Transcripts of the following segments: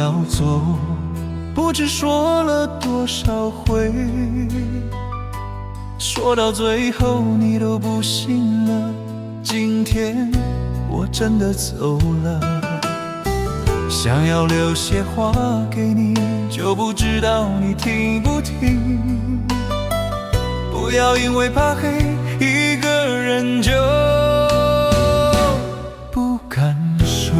要走，不知说了多少回，说到最后你都不信了。今天我真的走了，想要留些话给你，就不知道你听不听。不要因为怕黑，一个人就不敢睡。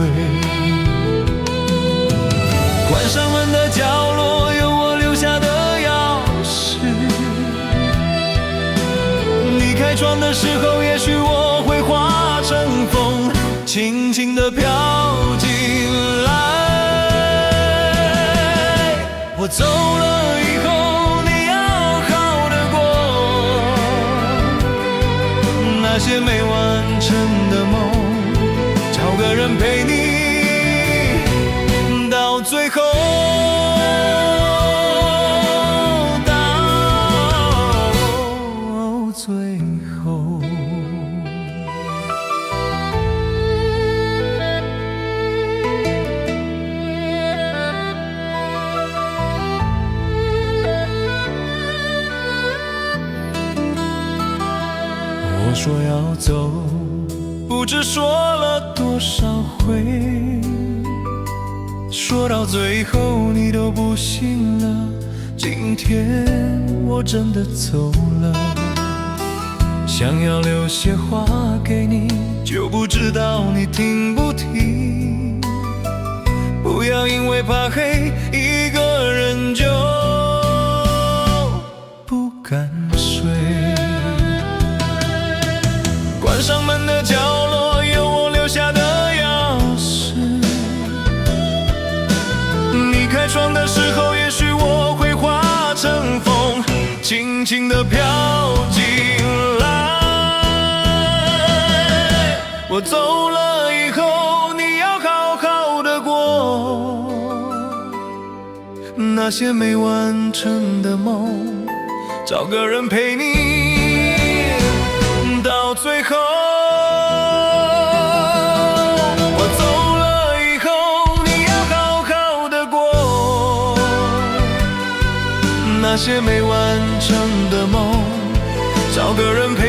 关上门的角落有我留下的钥匙，你开窗的时候，也许我会化成风，轻轻地飘进来。我走了以后，你要好得过，那些没完成的梦，找个人陪你到最后。我说要走，不知说了多少回，说到最后你都不信了。今天我真的走了，想要留些话给你，就不知道你听不听。不要因为怕黑，一个人就不敢睡。关上门的角落有我留下的钥匙，你开窗的时候，也许我会化成风，轻轻地飘进来。我走了以后，你要好好的过，那些没完成的梦，找个人陪你到最后。我走了以后，你要好好的过，那些没完成的梦，找个人陪